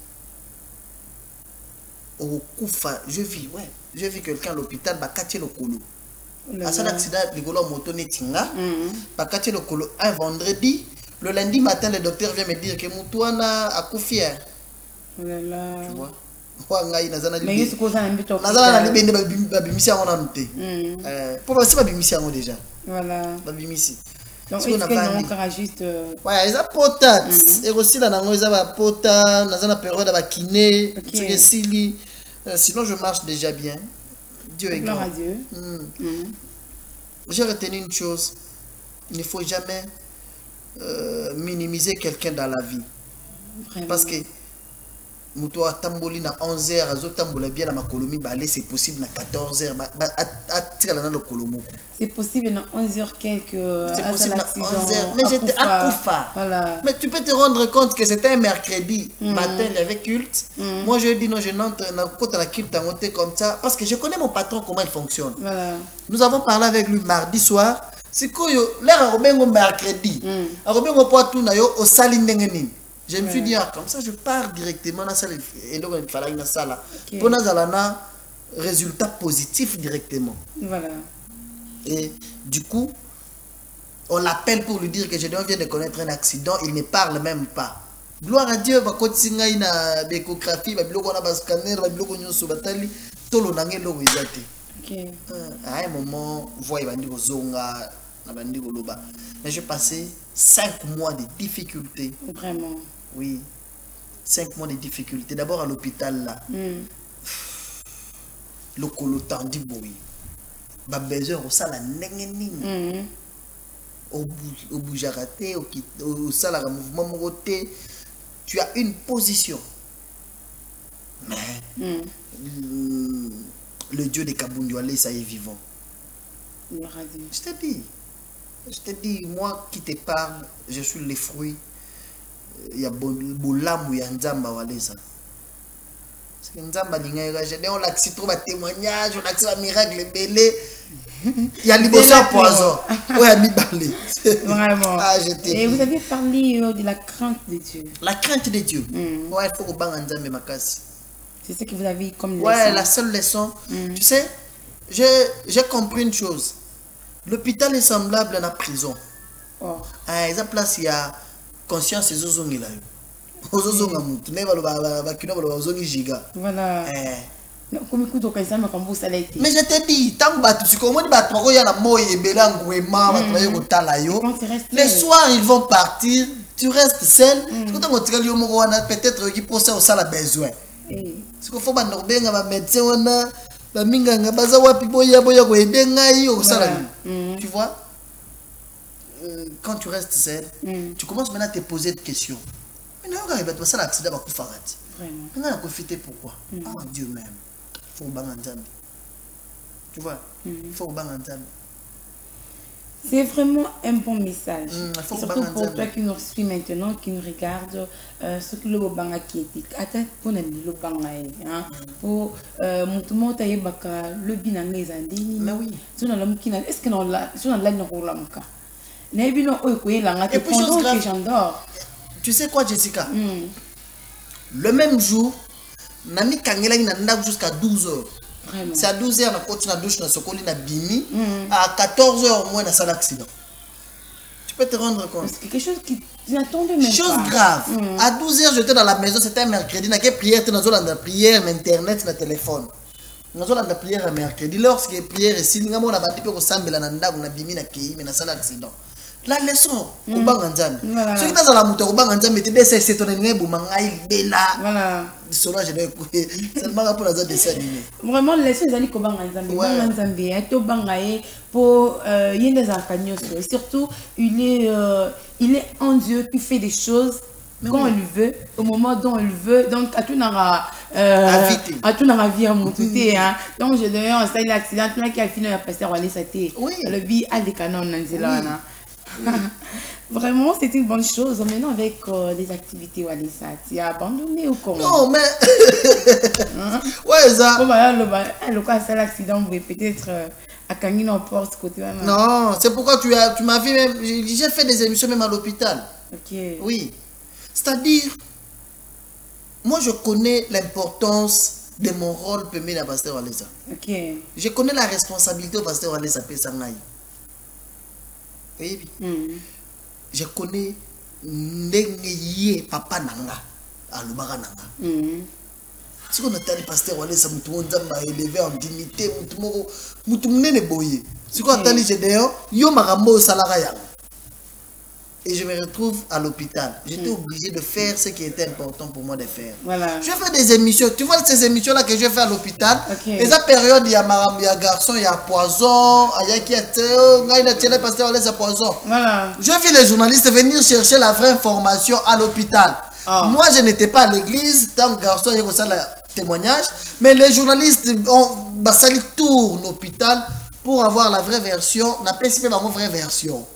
je vis quelqu'un à l'hôpital, bah le colo. À cet accident, le colo moto netinga, bah le colo un vendredi, le lundi matin, le docteur vient me dire que Moutouana a couffé. Tu vois? Mais est-ce que vous avez mis au déjà. Voilà. Donc, est-ce que encore juste... Ouais, ils ont potat. Et aussi, là, ils ont potat. Dans une période, kiné. Sinon, je marche déjà bien. Dieu est grand. Dieu. J'ai retenu une chose. Il ne faut jamais minimiser quelqu'un dans la vie. Vraiment. Parce que Moutoua tamboli na 11h, azo tambola bien na makolomi, c'est possible na 14h, c'est possible na 11h quelques. C'est possible na 11h, mais j'étais à Koufa. Voilà. Mais tu peux te rendre compte que c'était un mercredi matin, il y avait culte. Moi je dis non, je n'entre dans la culte à monter comme ça, parce que je connais mon patron, comment il fonctionne. Voilà. Nous avons parlé avec lui mardi soir. C'est quoi l'air à Robengo mercredi. À Robengo Poitou na yo au Salindengenin. Je me suis dit, comme ça, je pars directement dans la salle. Et donc, il fallait une salle. Pour nous, un résultat positif directement. Voilà. Et du coup, on l'appelle pour lui dire que Gédéon vient de connaître un accident. Il ne parle même pas. Gloire à Dieu, va continuer na l'échographie, va bloquer na scanner, va bloquer na sobatali, tout le nangé logo isate. À un moment, voyez bandi zonga, na bandi loba. Mais j'ai passé 5 mois de difficultés. Vraiment. Oui, 5 mois de difficultés. D'abord à l'hôpital là. Le colo tendu boui. Ba besoin au sala nengenini. Au boujaraté, au sala mouvement moroté. Tu as une position. Mais le Dieu de Kabunduale, ça est vivant. Je te dis, moi qui te parle, je suis le fruit. Il y a Boulam ou Nzamba Walesa. Parce que Nzamba Linga, on a trop de témoignages, on a accès à miracle belé. Il y a l'ibosson poison. Oui, il balé. Vraiment. Et vous avez parlé de la crainte de Dieu. La crainte de Dieu. Ouais, il faut que vous Nzamba Makasi. C'est ce que vous avez comme leçon. Ouais, la seule leçon. Tu sais, j'ai compris une chose. L'hôpital est semblable à la prison. À exemple, là, il y a conscience et zozongi là. Zozonga mutu. Voilà. Mais je te dis, tant que tu commences les soirs, ils vont partir. Tu restes seul. Peut-être qu'ils pensent au ça besoin. C'est qu'il faut que les médecins, les minganga, tu vois, quand tu restes seul, tu commences maintenant à te poser des questions. Maintenant, on va passer l'accident, on va faire. Maintenant, on va profiter pourquoi? Oh Dieu même. Il faut que tu vois, il faut que c'est vraiment un bon message. Surtout pour toi qui nous suis maintenant, qui nous regarde, ce que le banga qui est attends pour le banga pour tout le monde le binangé zandini. Mais oui. Est-ce que non là, sur la ligne rolamka. N'ebino oikoye langa que pendant que j'endors. Tu sais quoi, Jessica? Le même jour, Nami Kangela n'a jusqu'à 12h. C'est à 12h, on a continué à douche dans ce colis, bimi. À 14h, moins, on a l'accident. Tu peux te rendre compte. C'est quelque chose qui n'attendait même pas. Chose grave. À 12h, j'étais dans la maison, c'était un mercredi. N'a prière, tu as la prière, internet, le téléphone. Nous avons la prière à mercredi. Lorsque prière est signe, on a battu pour samedi, on a bimi, on a qui, mais on a l'accident. La leçon, au bang en jam. Ce qui est dans la moto, au bang en jam, mais c'est ton ennemi, Boumangaï, Bella. Voilà. Cela, je vais écouter. Seulement pour les dessin animé. Vraiment, les choses allaient au bang en jam. Bang en jam, tout bangaï pour y a des acagnos. Surtout, il est en Dieu qui fait des choses quand il veut, au moment dont il veut. Donc, à tout n'aura vie à mon touté. Donc, je devais en salle l'accident, qui a fini à passer à aller sater. Le bi a des canons en Zélana. Vraiment, c'est une bonne chose. Maintenant, avec des activités, tu as abandonné ou comment? Non, mais. Ouais, ça. Le cas, c'est l'accident, vous peut-être à Kangin en porte côté. Non, c'est pourquoi tu m'as vu même. J'ai fait des émissions même à l'hôpital. Ok. Oui. C'est-à-dire, moi, je connais l'importance de mon rôle pour la pasteur Walesa. Ok. Je connais la responsabilité au pasteur Walesa Pessangaï. Oui. Je connais Ndengeye Papa Nanga à Lubara Nanga. Si on a le pasteur Walesa, tout le monde m'a élevé en dignité, tout le monde est boyé. Si on a le Gédéon, yo marambo salaraya. Et je me retrouve à l'hôpital. J'étais obligé de faire ce qui était important pour moi de faire. Voilà. Je fais des émissions. Tu vois ces émissions-là que je fais à l'hôpital. Et cette période, il y a garçon, il y a poison, il y a qui est pasteur, il y a poison. Voilà. Je vis les journalistes venir chercher la vraie information à l'hôpital. Moi, je n'étais pas à l'église. Tant que garçon, il y a ça le témoignage. Mais les journalistes ont sali tour l'hôpital pour avoir la vraie version. On appelle ça la vraie version.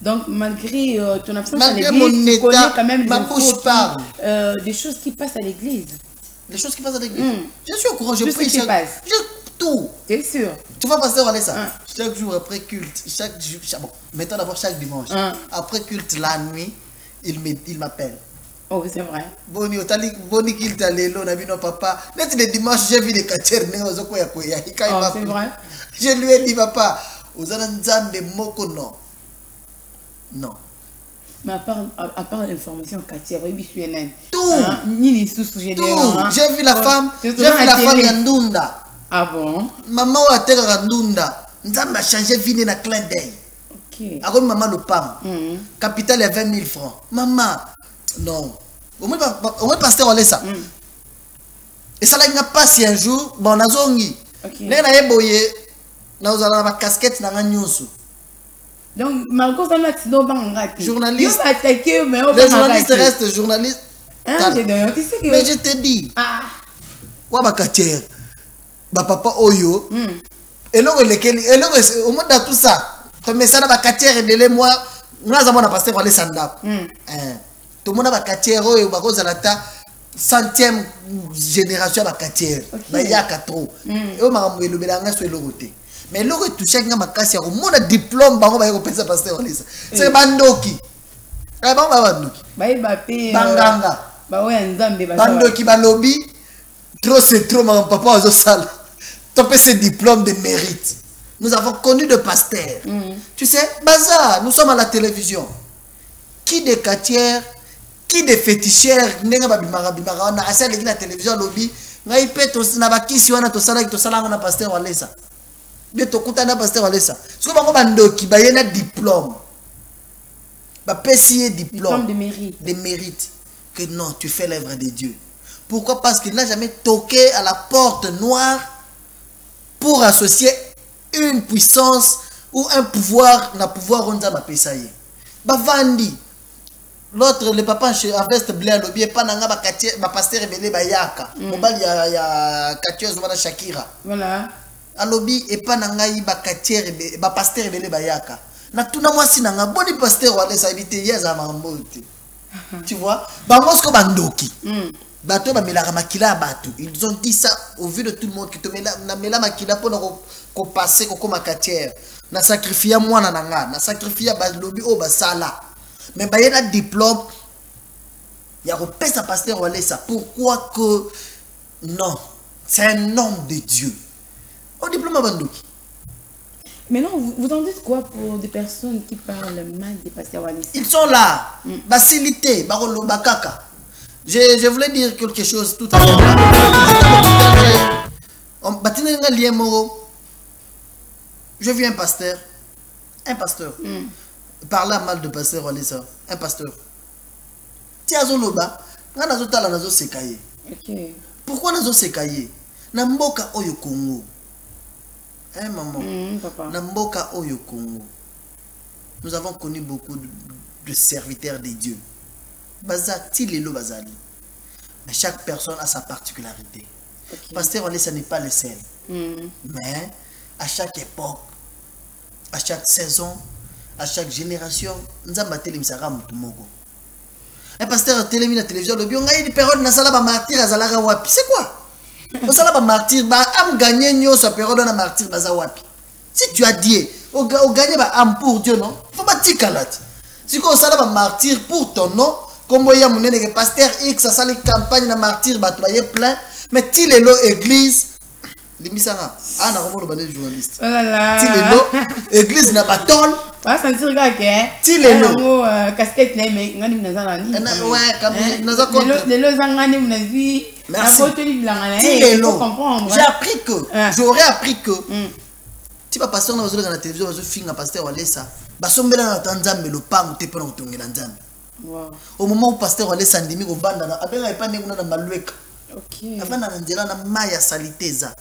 Donc, malgré ton absence à l'église, tu connais quand même des choses qui passent à l'église. Des choses qui passent à l'église. Je suis au courant, je prie tout. T'es sûr? Tu vas passer à ça. Chaque jour après culte, bon, mettons d'abord chaque dimanche. Après culte, la nuit, il m'appelle. Oh, c'est vrai. Boni culte à l'élo, on a vu nos papa. Net le dimanche, j'ai vu les kachers. Oh, c'est vrai. Je lui ai dit, papa, vous avez un de moko non. Non. Mais à part l'information Katia, oui, je suis tout. J'ai vu la femme. J'ai vu la femme Yandunda. Ah bon? Maman a été Yandunda. Nous avons changé vie dans un clin d'œil. Ok. Après maman le pam. Capital est 20 000 francs. Maman, non. Au moins pasteur on laisse ça. Et ça n'a pas si un jour, bon, on a zongi. Nous avons la casquette dans la news. Donc, Marco, ça m'a dit journaliste. Les journalistes restent journalistes. Mais je te dis. Quoi, papa Oyo. Et là, au moins dans tout ça, comme ça, de moi, nous avons passé pour les sandap. Tout le monde a Katier, Oyo, Bakozalata, 100e génération à Katier. Il y a 4 ans. Et on m'a envoyé le bélange sur le côté. Mais là, tu sais que tu as un diplôme, tu as un pasteur. C'est Bandoki. Banganga. Bandoki, Balobi. Trop, c'est trop, mon papa, aux salles. Tu as ce diplôme de mérite. Nous avons connu de pasteurs. Tu sais, Baza, nous sommes à la télévision. Qui des quartiers, qui des féticheurs, on a assez de la télévision, lobby. On a pasteur. De ton côté, na pasteur Walesa. Ce que bandoki ba yena diplôme. Ba pesier diplôme de mérite. De mérite que non, tu fais l'œuvre de Dieu. Pourquoi? Parce qu'il n'a jamais toqué à la porte noire pour associer une puissance ou un pouvoir, na pouvoir on a pesaye. Bavandi. L'autre, le papa chez Avest Blé Lobby, pas nanga ba pasteur révélé ba yaka. Mobile ya Katieuse wala Shakira. Voilà. Alobi et pas nanga ba katiere ba pasteur révélé ba yaka. Na tuna mwasi nanga boni pasteur wala sa habité yeza mambote. Tu vois? Ba mosko bandoki. Bato ba melaka makila bato. Ils ont dit ça au vu de tout le monde qui te mela makila pour ko passer ko ma katiere. Na sacrifier moi na nanga, na sacrifier ba lobi o ba sala. Mais il y a un diplôme, il y a un sa pasteur ou ça. Pourquoi que non, c'est un homme de Dieu. Au diplôme Bandoki. Mais non, vous en dites quoi pour des personnes qui parlent mal des pasteurs Wallis? Ils sont là, facilité, barolo bakaka. Je voulais dire quelque chose tout à l'heure. Je vis un pasteur. Parler mal de pasteur Walisa, un pasteur. Tiazo loba, nazo tala nazo sekaye. Okay. Pourquoi nazo sekaye? Na mboka oyo Congo. Hein maman? Papa. Na mboka oyo Congo. Nous avons connu beaucoup de serviteurs de Dieu. Baza tilelo bazali. Mais chaque personne a sa particularité. Okay. Pasteur Walisa n'est pas le seul. Mais à chaque époque, à chaque saison, à chaque génération, nous avons télémisara mutumoko. Un pasteur télémis la télévision, le bion a une période na sala ba martyr azalaka wapi. C'est quoi? Au sala ba martyr ba am gagner nyo sa période na martyr baza wapi. Si tu as dit au gagner ba am pour Dieu non, faut pas tikalat. Si ko sala ba martyr pour ton nom, comme ya munene que pasteur X a sali campagne na martyr ba toyer plein, mais tilelo église limisanga ana komo ba journaliste. Oh là là. Tilelo église na batol. Va sentir que Tilelo casquette mais ngani mnazana ni. Ouais, comme naza compte. Les ngani mnazi. Merci. Tilelo. J'ai appris que j'aurais appris que tu vas passer dans la télévision dans film à pasteur Walesa. Basombela na Tanzanie le pango te pona utongela nzambe. Wow. Au moment où pasteur Walesa ndimi ko banda na abenga epande kuna na malweka. OK. Avana na nzela na maya saliteza.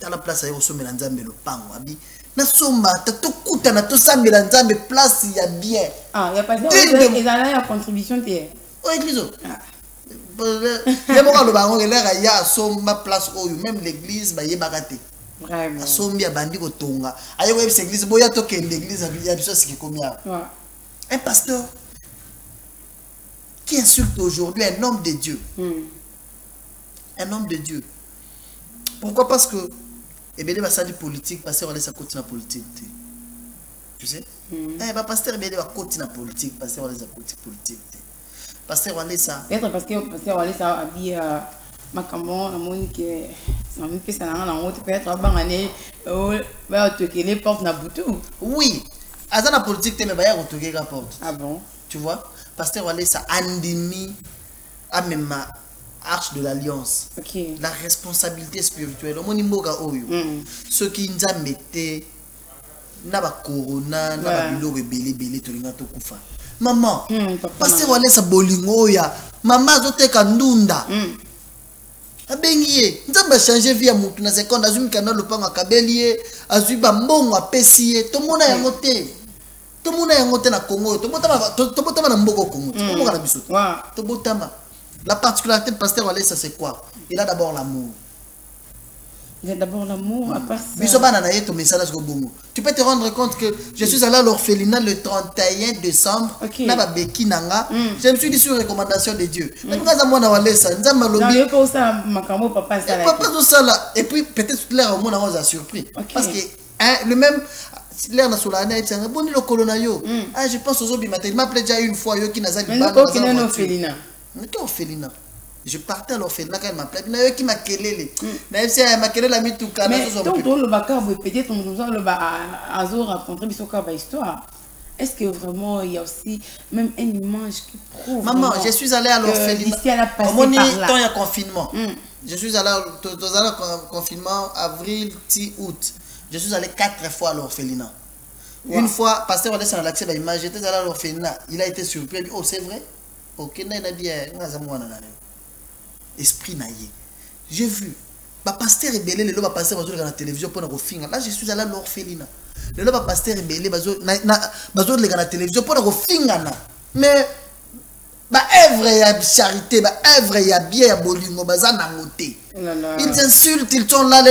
Dans la place ayo somela nzambe le pango abi. Na somba takuta na to sambela nzambe place ya bien. Ah, il y a pas de ils allaient à contribution tie. Oh église. Les gens le bango là ya somba place oyo même l'église ba yebaka te. Vraiment. Asombi ya bandi ko tonga. Ayo web église boya to ke l'église ya biso ce qui komia. Un pasteur qui insulte aujourd'hui un homme de Dieu. Un homme de Dieu. Pourquoi? Parce que et bien va sali politique pasteur Walesa continue la politique. Tu sais? Bah pasteur bien va continuer la politique pasteur Walesa continue politique. Pasteur Walesa peut-être parce que pasteur Walesa habille makambo na moni que ça me fait ça na ngoto peut-être bangane va toquer les portes na butu. Oui. Aza na politique te me ba ya toquer la porte. Ah bon? Tu vois? Pasteur Walesa andimi a même arche de l'alliance. Okay. La responsabilité spirituelle. Omoni mboka oyo. Ceux qui nzambe te na ba corona na ba biloko belé to linga to kufa. Maman, pasteur Walesa bolingo ya. Maman azoteka ndunda. Abengiye, nzambe changer vie ya mutu na seconde azumi kana lopango akabeliye, azui ba mbongo apesiye, to mona yango te. To mona yango te na Congo, to botama na mboko Congo. To mona na biso. To botama. La particularité de pasteur Walesa c'est quoi? Il a d'abord l'amour. Il a d'abord l'amour, à part ça. Tu peux te rendre compte que je suis allé à l'orphelinat le 31 décembre. Je me suis dit sur recommandation de Dieu. Et puis peut-être l'air au monde a surpris. Parce que le même l'air na solana et bon le colonayo. Ah je pense aux autres il m'a appelé déjà une fois yo qui n'a orphelinat. Je partais à l'orphelinat quand il m'appelait. Il y a qui m'a kelele. Mais si elle m'a kelele la mis tout cas. Mais ton le baka vous peut-être on nous a le ba Azor raconter biso ka ba histoire. Est-ce que vraiment il y a aussi même une image qui prouve? Maman, je suis allé à l'orphelinat. Ici elle a passé par là. Temps il y a confinement. Je suis allé au confinement avril, août. Je suis allé 4 fois à l'orphelinat. Une fois, pasteur Walesa a l'accès à l'image, j'étais allé à l'orphelinat. Il a été surpris. Oh, c'est vrai? Ok, il a dit, esprit naïe. J'ai vu. Pasteur rebelle, le pasteur dans la télévision pour refinga. Là, je suis allé à l'orphelinat. Le pasteur rebelle, dans la télévision pour refinga. Mais, œuvre ya charité, œuvre ya bien, ya bolingo, na moté. Ils insultent, ils sont là.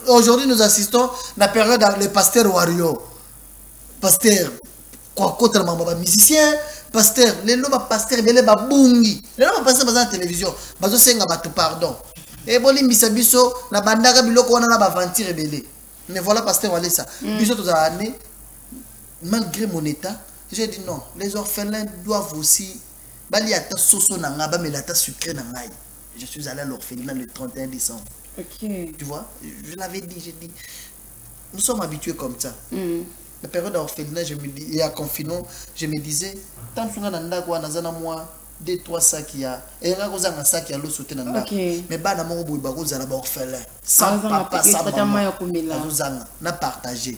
Aujourd'hui, nous assistons à la période dans les pasteurs warriors. Pasteur, quoi, contre les musiciens, pasteur, les pasteur rebelle, bungi. Les pasteur dans la télévision, pardon. Et bon, biso na bandaka biloko wana na bavanti rebelle. Mais voilà pasteur Wale ça. Biso tous années malgré mon état, j'ai dit non, les orphelins doivent aussi bali ata soso na nga ba melata sucré na ngai. Je suis allé à l'orphelinat le 31 décembre. OK. Tu vois, je l'avais dit, j'ai dit nous sommes habitués comme ça. La période d'orphelinat, je me dis, il y a confinement, je me disais tant que na ndako na zana moi 2-3 sacs il y a et là vous avez un sac qui a l'eau sauté dans là mais bah na mon bout vous allez orphelin sans papa sans maman vous avez na partagé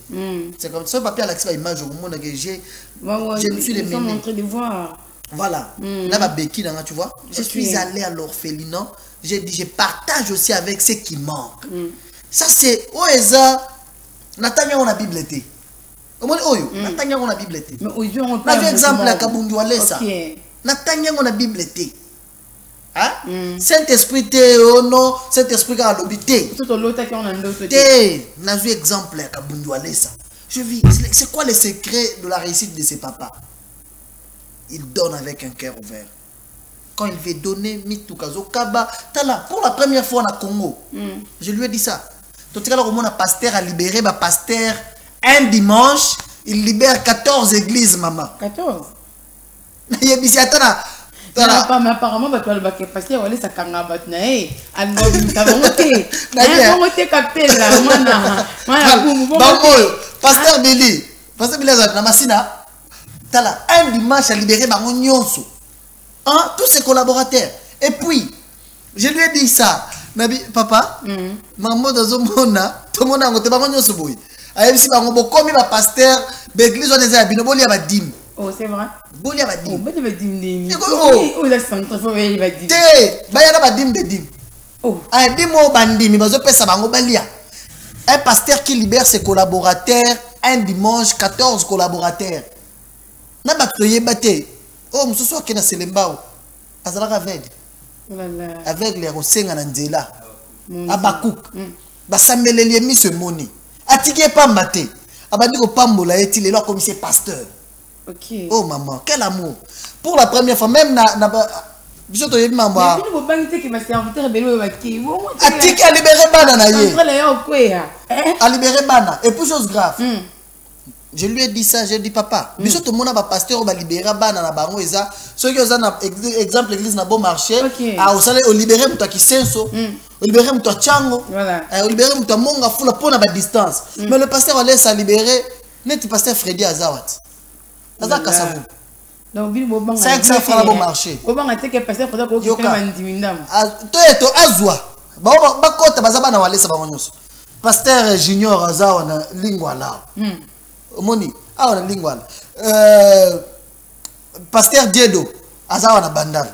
c'est comme ça papier à l'accès à image au monde que j'ai je me suis les montré de voir voilà là ma béquille là tu vois je suis allé à l'orphelinat j'ai dit je partage aussi avec ceux qui manquent ça c'est oeza natanya on a bibliothèque au moins oyo natanya on a bibliothèque mais aujourd'hui on parle exemple à Kabundu Wale ça Natanya on a Bible té. Hein? Saint-Esprit té oh non, Saint-Esprit a l'obité. Tout l'autre qui on a d'autres. Té, n'a vu exemple à Kabundu Wale ça. Je vis, c'est quoi le secret de la réussite de ses papas? Il donne avec un cœur ouvert. Quand il veut donner Mitukazo Kaba, tala pour la première fois au Congo. Je lui ai dit ça. Tout à l'heure, mon pasteur a libéré ma pasteur un dimanche, il libère 14 églises maman. 14. Il y a des apparemment, tu passer à ça kanga batna eh pasteur Billy na masina tala un dimanche à libérer bango nyonso tous ses collaborateurs et puis je lui ai dit ça nabi papa maman dans mona tout monde a ngote bango nyonso boy ayebisi bango bokomi ba pasteur l'église on les a bino boli ya badim. Oh, c'est vrai. Bolia va dire. Oh, va dire. Oh, la centre, faut va dire. Té, baya va dire bedim. Oh, un dimo bandimi, bazo pesa bango balia. Un pasteur qui libère ses collaborateurs un dimanche 14 collaborateurs. Na baktoye baté. Oh, mususu akena selembao. Azalaka aveugle. Voilà. Aveugle ya kosenga na nzela. Abakuk. Basameleli mi se moni. Atike pamba te. Abandi ko pambola eti lelo comme c'est pasteur. Okay. Oh maman, quel amour. Pour la première fois, même je te dis maman. Mais vous banquez qui m'a serviteur bello baki. Atiki a libéré bana na ye. A libéré bana. Et puis chose grave. Je lui ai dit ça, j'ai dit papa. Mais tout le monde a pasteur va libérer bana na bango eza. Ceux qui ont exemple l'église na bon marché. Ah au salaire au libérer muta kisenso. Au libérer muta chango. Voilà. Au libérer muta monga fula pona ba distance. Mais le pasteur va laisser libérer net pasteur Freddy Azawat. Donc, 500 francs bon marché. Comment est-ce que pasteur faudra que vous pasteur junior azawa na lingua là. Moni, na lingua. Pasteur Diedo azawa na bandal.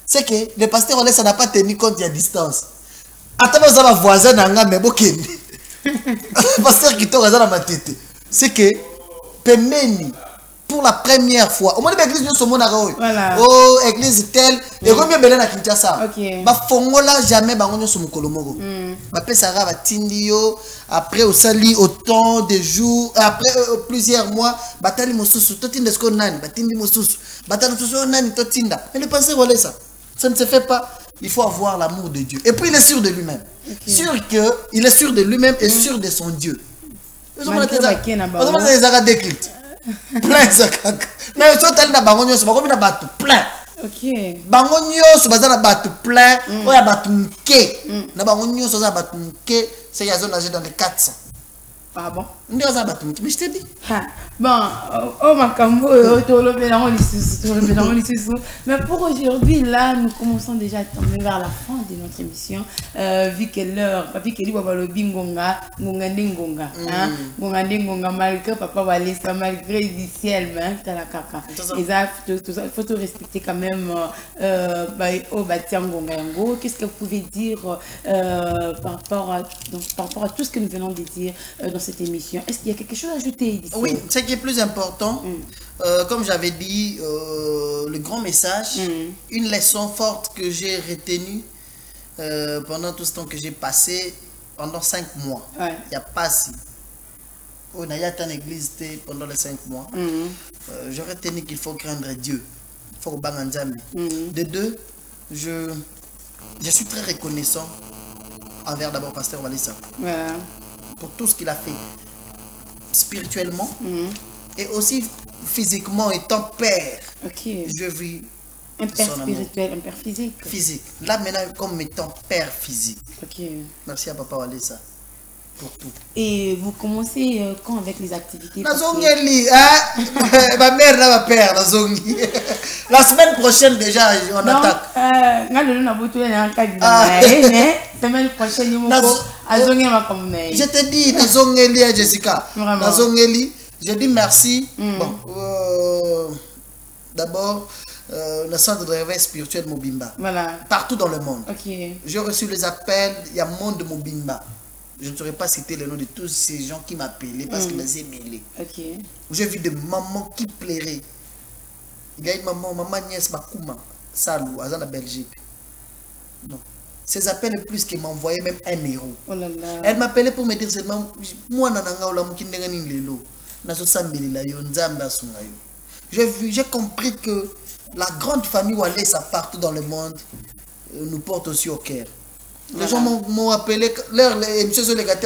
C'est que le pasteur ça n'a pas tenu compte de la distance. Attends, vous avez voisin nanga mais bokeni. Pasteur qui t'a na ma tête. C'est que pemeni pour la première fois au moins l'église de Somona oh église telle et combien belena Kinshasa ba fongola jamais ba ngonyo sur mukolo moko ba pesara ba tindio après au sali autant de jours après plusieurs mois batali mosusu totinda sko nani batindi mosusu batali mosusu nani totinda mais le pasteur voilà ça ne se fait pas. Il faut avoir l'amour de Dieu et puis il est sûr de lui-même sûr que il est sûr de lui-même et sûr de son Dieu. Vous avez des arrêts d'écrite plein ça mais so tali na bango nyoso bakomi na batu plein OK bango nyoso bazana batu plein oya batu nke na bango nyoso za batu nke c'est ya zone âgée dans les 400 ah bon Mais je t'ai dit. Bon, mais pour aujourd'hui, là, nous commençons déjà à tomber vers la fin de notre émission. Vu que l'heure, papi qui dit Ngonga, malgré Papa Walesa, malgré du ciel, il faut tout respecter quand même. Qu'est-ce que vous pouvez dire par rapport à tout ce que nous venons de dire dans cette émission? Est-ce qu'il y a quelque chose à ajouter ici? Oui, ce qui est plus important, comme j'avais dit, le grand message, une leçon forte que j'ai retenue pendant tout ce temps que j'ai passé, pendant 5 mois. Il n'y a pas si. On a été en église pendant les 5 mois. J'ai retenu qu'il faut craindre Dieu. Il faut de deux, je suis très reconnaissant envers d'abord Pasteur Walesa. Pour tout ce qu'il a fait. Spirituellement et aussi physiquement étant père. Je vis un père spirituel, un père physique. Physique. Là maintenant comme étant père physique. Merci à Papa Walesa pour tout. Et vous commencez quand avec les activités? Ma mère n'a pas père. La semaine prochaine déjà on attaque. Semaine prochaine, je te dis, Jessica. Je dis merci. Bon, d'abord, le centre de réveil spirituel Mobimba. Partout dans le monde. J'ai reçu les appels, il y a monde de Mobimba. Je ne saurais pas citer le nom de tous ces gens qui m'appelaient parce qu'ils m'ont mêlé. J'ai vu des mamans qui pleuraient. Il y a une maman nièce Makouma, Salou, à la Belgique. Non. Ces appels le plus qu'elle m'envoyait même 1 euro. Elle m'appelait pour me dire seulement moi j'ai compris que la grande famille Walesa partout dans le monde nous porte aussi au cœur. Les gens m'ont appelé monsieur Zolegate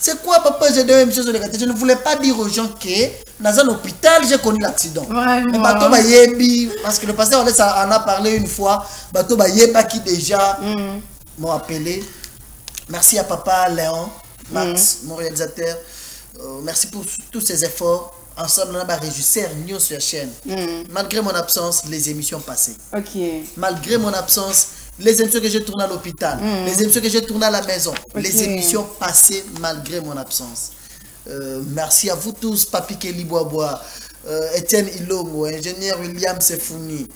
c'est quoi papa j'ai donné monsieur Zolegate? Je ne voulais pas dire aux gens que dans un hôpital j'ai connu l'accident. Parce que le pasteur Walesa en a parlé une fois. Bato Bayeba qui déjà m'ont appelé. Merci à papa Léon Max, mon réalisateur. Merci pour tous ces efforts. Ensemble, on a régisseur News sur la chaîne. Malgré mon absence, les émissions passées. Malgré mon absence, les émissions que j'ai tournées à l'hôpital, les émissions que j'ai tournées à la maison, les émissions passées malgré mon absence. Merci à vous tous, Papi Kelly Boaboa, Etienne Ilongo, ingénieur William Sefouni.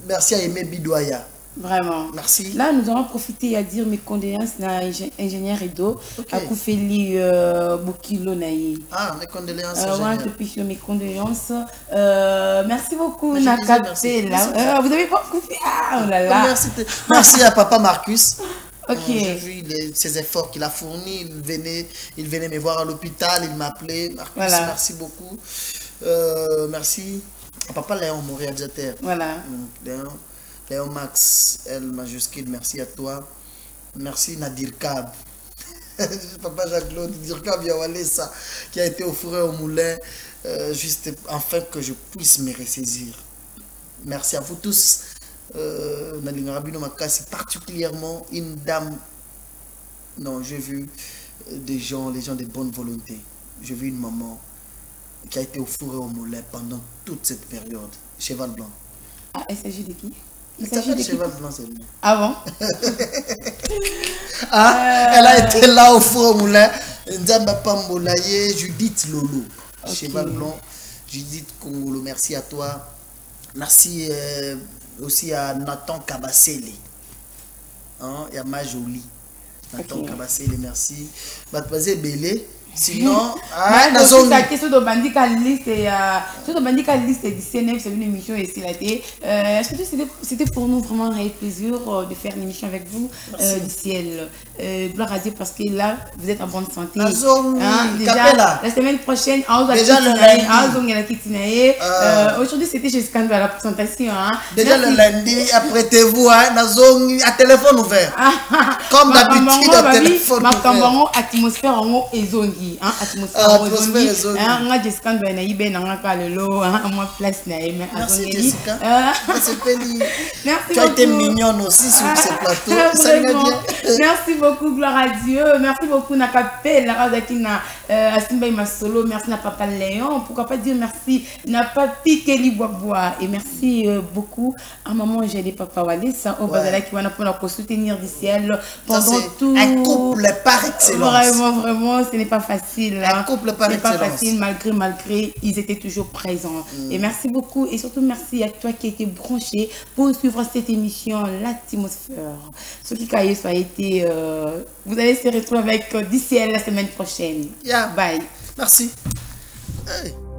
Merci à Aimé Bidouaya. Vraiment. Merci. Là, nous allons profiter à dire mes condoléances à l'ingénieur Edo, à Koufeli Boukilo Naye. Mes condoléances. Mes condoléances. Merci beaucoup, Nakapela. Vous avez pas coupé? Oh là là. Merci à papa Marcus. J'ai vu ses efforts qu'il a fournis. Il venait me voir à l'hôpital, il m'appelait. Marcus, merci beaucoup. Merci à papa Léon, mon réalisateur. Léon Max, L majuscule, merci à toi. Merci Nadir Kab. Papa Jacques-Claude, Nadir Kab Walesa, qui a été au four et au moulin, juste afin que je puisse me ressaisir. Merci à vous tous. Particulièrement une dame. Non, j'ai vu des gens, les gens de bonne volonté. J'ai vu une maman qui a été au four et au moulin pendant toute cette période. Cheval Blanc. Ah, il s'agit de qui? Il s'appelle Cheval Blanc, c'est lui. Ah bon? Elle a été là au four au moulin. Nzamba Pambolaye, Judith Lolo. Cheval Blanc, Judith Kongolo, merci à toi. Merci aussi à Nathan Kabassele. Il y a ma jolie. Nathan Kabassele, merci. Batbazé Belé. Sinon, la question de Bandika liste du CNF, c'est une émission ici là. Est-ce que c'était pour nous vraiment un plaisir de faire une émission avec vous du ciel? Gloire à Dieu parce que là, vous êtes en bonne santé. Déjà, la semaine prochaine, aujourd'hui c'était chez Scandale à la présentation. Déjà le lundi, apprêtez-vous à téléphone ouvert. Comme d'habitude, à téléphone ouvert. Atmosphère en haut et zone. Merci Jessica. Tu as été mignonne aussi sur ce plateau. Ça va bien. Merci beaucoup, gloire à Dieu. Merci beaucoup, Nakapé, la Razakina, Asimba Masolo. Merci, Papa Léon. Pourquoi pas dire merci, Papi Kelly Bois. Et merci beaucoup à maman Gélie Papa Wallis, au Bazala qui va nous soutenir du ciel pendant tout. Un couple par excellence. Vraiment, ce n'est pas facile. Un couple par excellence. Ce n'est pas facile, malgré, ils étaient toujours présents. Et merci beaucoup. Et surtout, merci à toi qui étais branché pour suivre cette émission, l'atmosphère. Ce qui a été, vous allez se retrouver avec DCL la semaine prochaine. Yeah. Bye. Merci. Hey.